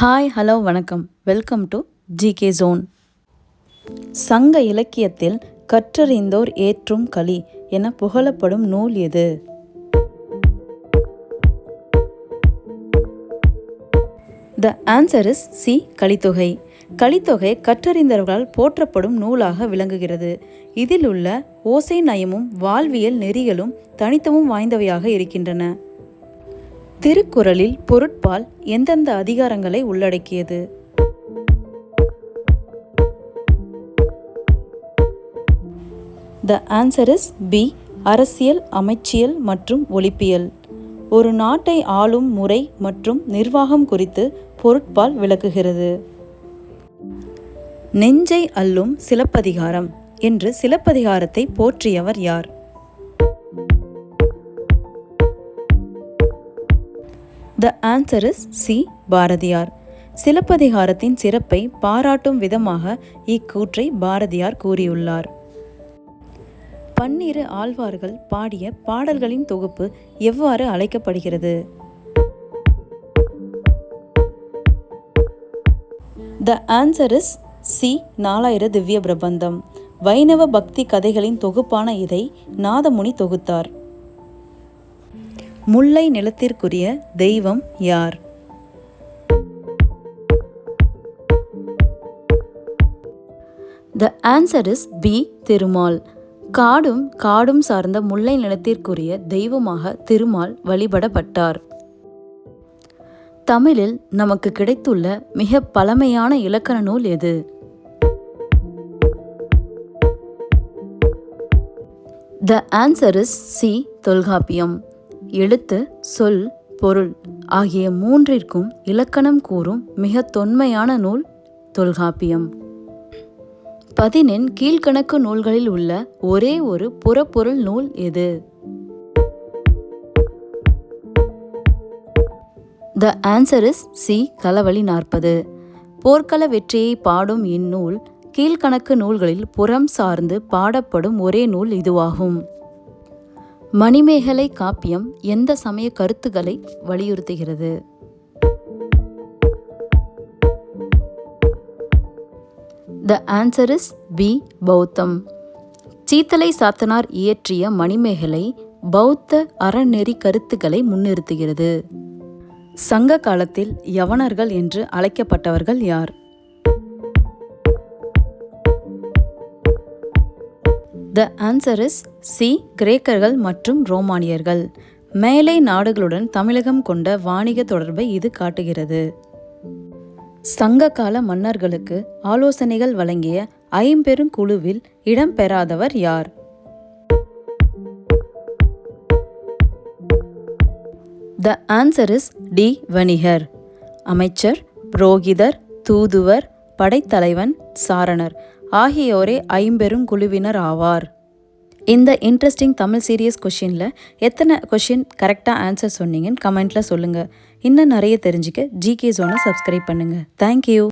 Hi hello வணக்கம். Welcome to GK zone. சங்க இலக்கியத்தில் கற்றறிந்தோர் ஏற்றும் களி என புகழப்படும் நூல் எது? The answer is C. Kalithogai. Kalithogai கற்றறிந்தவர்களால் போற்றப்படும் நூலாக விளங்குகிறது. இதில் உள்ள ஓசை நயமும் வாழ்வியல் நெறிகளும் தனித்துவம் வாய்ந்தவையாக இருக்கின்றன. திருக்குறளில் பொருட்பால் எந்தெந்த அதிகாரங்களை உள்ளடக்கியது? The answer is B. அரசியல், அமைச்சியல் மற்றும் ஒலிப்பியல். ஒரு நாட்டை ஆளும் முறை மற்றும் நிர்வாகம் குறித்து பொருட்பால் விளக்குகிறது. நெஞ்சை அள்ளும் சிலப்பதிகாரம் என்று சிலப்பதிகாரத்தை போற்றியவர் யார்? The answer is C. Bharathiyar. சிலப்பதிகாரத்தின் சிறப்பை பாராட்டும் விதமாக இக்கூற்றை பாரதியார் கூறியுள்ளார். 12 ஆழ்வார்கள் பாடிய பாடல்களின் தொகுப்பு எவ்வாறு அழைக்கப்படுகிறது? The answer is C. நாலாயிர திவ்ய பிரபந்தம். வைணவ பக்தி கதைகளின் தொகுப்பான இதை நாதமுனி தொகுத்தார். முல்லை நிலத்திற்குரிய தெய்வம் யார்? The answer is B. Thirumal. காடும் சார்ந்த முல்லை நிலத்திற்குரிய தெய்வமாக திருமால் வழிபடப்பட்டார். தமிழில் நமக்கு கிடைத்துள்ள மிக பழமையான இலக்கண நூல் எது? The answer is C. Tolkappiyam. எழுத்து, சொல், பொருள் ஆகிய மூன்றிற்கும் இலக்கணம் கூறும் மிக தொன்மையான நூல் தொல்காப்பியம். 14 கீழ்க்கணக்கு நூல்களில் உள்ள ஒரே ஒரு புறப்பொருள் நூல் எது? The answer is C. Kalavazhi 40. போர்க்கள வெற்றியை பாடும் இந்நூல் கீழ்க்கணக்கு நூல்களில் புறம் சார்ந்து பாடப்படும் ஒரே நூல் இதுவாகும். மணிமேகலை காப்பியம் எந்த சமய கருத்துக்களை வலியுறுத்துகிறது? The answer is B. பௌத்தம். சீத்தலை சாத்தனார் இயற்றிய மணிமேகலை பௌத்த அறநெறி கருத்துக்களை முன்னிறுத்துகிறது. சங்க காலத்தில் யவனர்கள் என்று அழைக்கப்பட்டவர்கள் யார்? The answer is C. கிரேக்கர்கள் மற்றும் ரோமானியர்கள். மேலை நாடுகளுடன் தமிழகம் கொண்ட வாணிக தொடர்பை இது காட்டுகிறது. சங்ககால மன்னர்களுக்கு ஆலோசனைகள் வழங்கிய ஐம்பெருங்குழுவில் இடம்பெறாதவர் யார்? The answer is D. வணிகர். அமைச்சர், புரோகிதர், தூதுவர், படைத்தலைவன், சாரணர் ஆகியோரே ஐம்பெருங்குழுவினர் ஆவார். இந்த இன்ட்ரெஸ்டிங் தமிழ் சீரியஸ் கொஷினில் எத்தனை கொஷின் கரெக்டாக ஆன்சர் சொன்னீங்கன்னு கமெண்ட்டில் சொல்லுங்கள். இன்னும் நிறைய தெரிஞ்சுக்க ஜிகே ஜோனை சப்ஸ்கிரைப் பண்ணுங்கள். தேங்க்யூ.